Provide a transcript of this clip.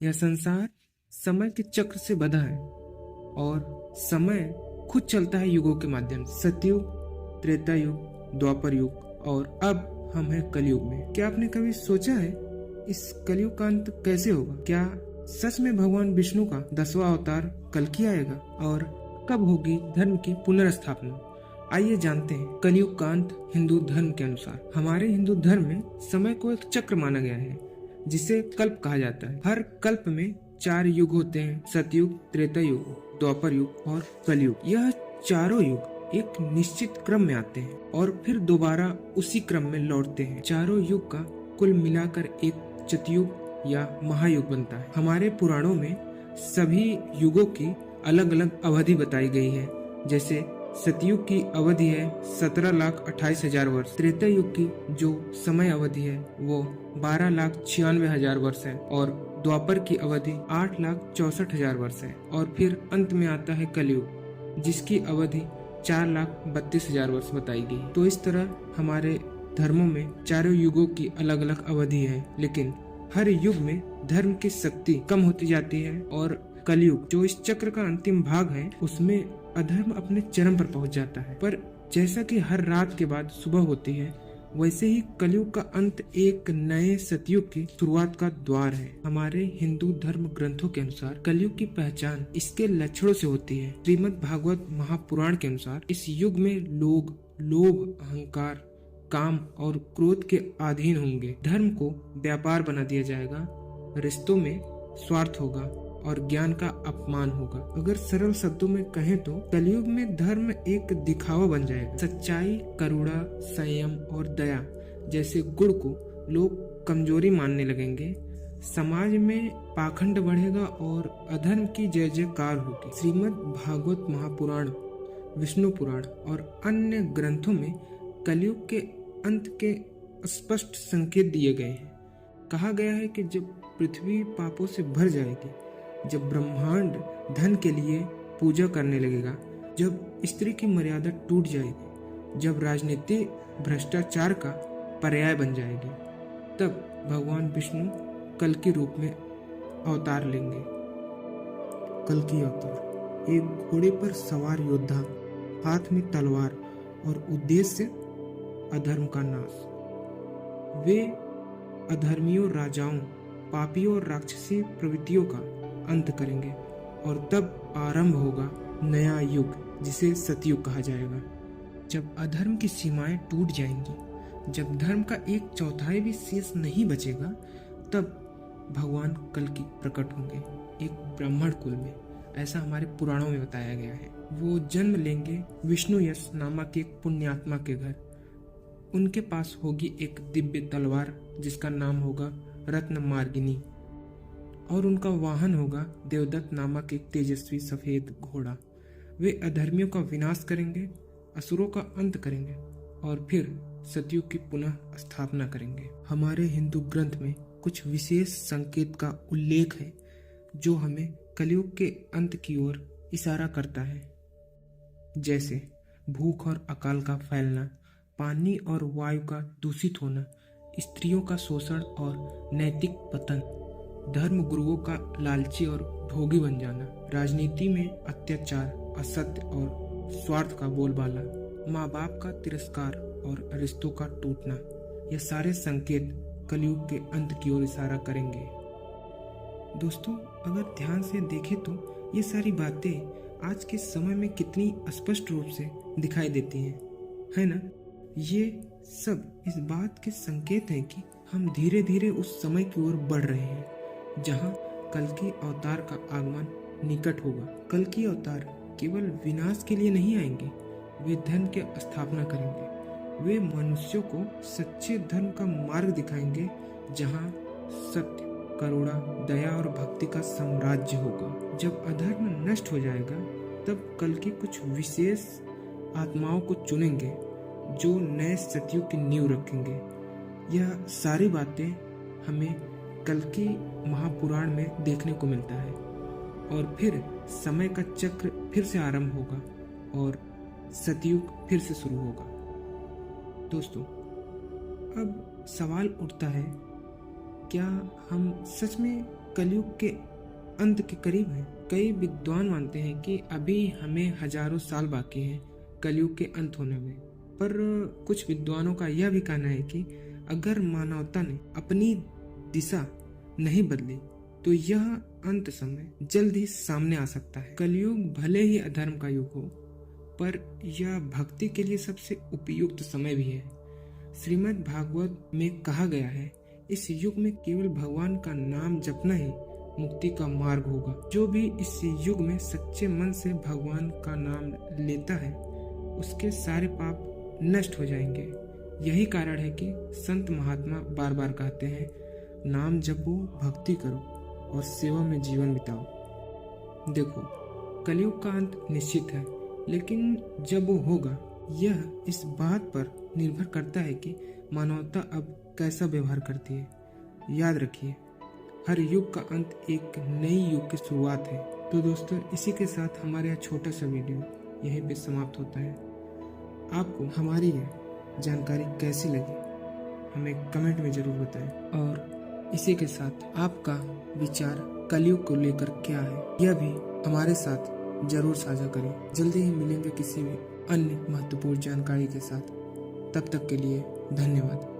यह संसार समय के चक्र से बंधा है और समय खुद चलता है युगों के माध्यम से। सतयुग, त्रेता युग, द्वापर युग और अब हम हैं कलयुग में। क्या आपने कभी सोचा है इस कलयुग का अंत कैसे होगा? क्या सच में भगवान विष्णु का 10वां अवतार कल्कि आएगा? और कब होगी धर्म की पुनर्स्थापना? आइए जानते हैं कलयुग का अंत हिंदू धर्म के अनुसार। हमारे हिंदू धर्म में समय को एक चक्र माना गया है जिसे कल्प कहा जाता है। हर कल्प में 4 युग होते हैं, सतयुग, त्रेता युग, द्वापर युग और कलयुग। यह चारों युग एक निश्चित क्रम में आते हैं और फिर दोबारा उसी क्रम में लौटते हैं। चारों युग का कुल मिलाकर एक चतुर्युग या महायुग बनता है। हमारे पुराणों में सभी युगों की अलग अलग अवधि बताई गई है। जैसे सतयुग की अवधि है 17,28,000 वर्ष, त्रेता युग की जो समय अवधि है वो 12,96,000 वर्ष है और द्वापर की अवधि 8,64,000 वर्ष है और फिर अंत में आता है कलयुग जिसकी अवधि 4,32,000 वर्ष बताई गई। तो इस तरह हमारे धर्मों में चारों युगों की अलग अलग अवधि है, लेकिन हर युग में धर्म की शक्ति कम होती जाती है और कलयुग जो इस चक्र का अंतिम भाग है उसमें अधर्म अपने चरम पर पहुंच जाता है। पर जैसा कि हर रात के बाद सुबह होती है, वैसे ही कलयुग का अंत एक नए सतयुग की शुरुआत का द्वार है। हमारे हिंदू धर्म ग्रंथों के अनुसार कलयुग की पहचान इसके लक्षणों से होती है। श्रीमद् भागवत महापुराण के अनुसार इस युग में लोग लोभ, अहंकार, काम और क्रोध के अधीन होंगे। धर्म को व्यापार बना दिया जाएगा, रिश्तों में स्वार्थ होगा और ज्ञान का अपमान होगा। अगर सरल शब्दों में कहें तो कलयुग में धर्म एक दिखावा बन जाएगा। सच्चाई, करुणा, संयम और दया जैसे गुण को लोग कमजोरी मानने लगेंगे। समाज में पाखंड बढ़ेगा और अधर्म की जय जयकार होगी। श्रीमद् भागवत महापुराण, विष्णु पुराण और अन्य ग्रंथों में कलयुग के अंत के स्पष्ट संकेत दिए गए हैं। कहा गया है कि जब पृथ्वी पापों से भर जाएगी, जब ब्रह्मांड धन के लिए पूजा करने लगेगा, जब स्त्री की मर्यादा टूट जाएगी, जब राजनीति भ्रष्टाचार का पर्याय बन जाएगी, तब भगवान विष्णु कल के रूप में अवतार लेंगे। कल्कि अवतार एक घोड़े पर सवार योद्धा, हाथ में तलवार और उद्देश्य अधर्म का नाश। वे अधर्मियों, राजाओं, पापियों और राक्षसी प्रवृत्तियों का अंत करेंगे और तब आरंभ होगा नया युग जिसे सतयुग कहा जाएगा। जब अधर्म की सीमाएं टूट जाएंगी, जब धर्म का 1/4 भी शेष नहीं बचेगा, तब भगवान कल्कि प्रकट होंगे एक ब्राह्मण कुल में। ऐसा हमारे पुराणों में बताया गया है। वो जन्म लेंगे विष्णु यश नामक एक पुण्यात्मा के घर। उनके पास होगी एक दिव्य तलवार जिसका नाम होगा रत्न मार्गिनी और उनका वाहन होगा देवदत्त नामक एक तेजस्वी सफेद घोड़ा। वे अधर्मियों का विनाश करेंगे, असुरों का अंत करेंगे और फिर सतयुग की पुनः स्थापना करेंगे। हमारे हिंदू ग्रंथ में कुछ विशेष संकेत का उल्लेख है जो हमें कलयुग के अंत की ओर इशारा करता है। जैसे भूख और अकाल का फैलना, पानी और वायु का दूषित होना, स्त्रियों का शोषण और नैतिक पतन, धर्म गुरुओं का लालची और भोगी बन जाना, राजनीति में अत्याचार, असत्य और स्वार्थ का बोलबाला, माँ बाप का तिरस्कार और रिश्तों का टूटना, ये सारे संकेत कलयुग के अंत की ओर इशारा करेंगे। दोस्तों, अगर ध्यान से देखें तो ये सारी बातें आज के समय में कितनी स्पष्ट रूप से दिखाई देती हैं, है ना? ये सब इस बात के संकेत हैं कि हम धीरे धीरे उस समय की ओर बढ़ रहे हैं जहाँ कल्कि अवतार का आगमन निकट होगा। कल्कि अवतार केवल विनाश के लिए नहीं आएंगे, वे धर्म की स्थापना करेंगे। वे मनुष्यों को सच्चे धर्म का मार्ग दिखाएंगे जहाँ सत्य, करुणा, दया और भक्ति का साम्राज्य होगा। जब अधर्म नष्ट हो जाएगा, तब कल्कि कुछ विशेष आत्माओं को चुनेंगे जो नए सतयुग की नींव रखेंगे। यह सारी बातें हमें कल्कि महापुराण में देखने को मिलता है और फिर समय का चक्र फिर से आरंभ होगा और सतयुग फिर से शुरू होगा। दोस्तों, अब सवाल उठता है, क्या हम सच में कलयुग के अंत के करीब है। कई विद्वान मानते हैं कि अभी हमें हजारों साल बाकी हैं कलयुग के अंत होने में, पर कुछ विद्वानों का यह भी कहना है कि अगर मानवता ने अपनी दिशा नहीं बदली तो यह अंत समय जल्द ही सामने आ सकता है। कलयुग भले ही अधर्म का युग हो, पर यह भक्ति के लिए सबसे उपयुक्त समय भी है। श्रीमद् भागवत में कहा गया है, इस युग में केवल भगवान का नाम जपना ही मुक्ति का मार्ग होगा। जो भी इस युग में सच्चे मन से भगवान का नाम लेता है उसके सारे पाप नष्ट हो जाएंगे। यही कारण है कि संत महात्मा बार बार कहते हैं, नाम जपो, भक्ति करो और सेवा में जीवन बिताओ। देखो, कलयुग का अंत निश्चित है, लेकिन जब वो होगा यह इस बात पर निर्भर करता है कि मानवता अब कैसा व्यवहार करती है। याद रखिए, हर युग का अंत एक नई युग की शुरुआत है। तो दोस्तों, इसी के साथ हमारा यह छोटा सा वीडियो यहीं पे समाप्त होता है। आपको हमारी यह जानकारी कैसी लगी हमें कमेंट में जरूर बताएं, और इसी के साथ आपका विचार कलयुग को लेकर क्या है यह भी हमारे साथ जरूर साझा करें। जल्दी ही मिलेंगे किसी भी अन्य महत्वपूर्ण जानकारी के साथ। तब तक के लिए धन्यवाद।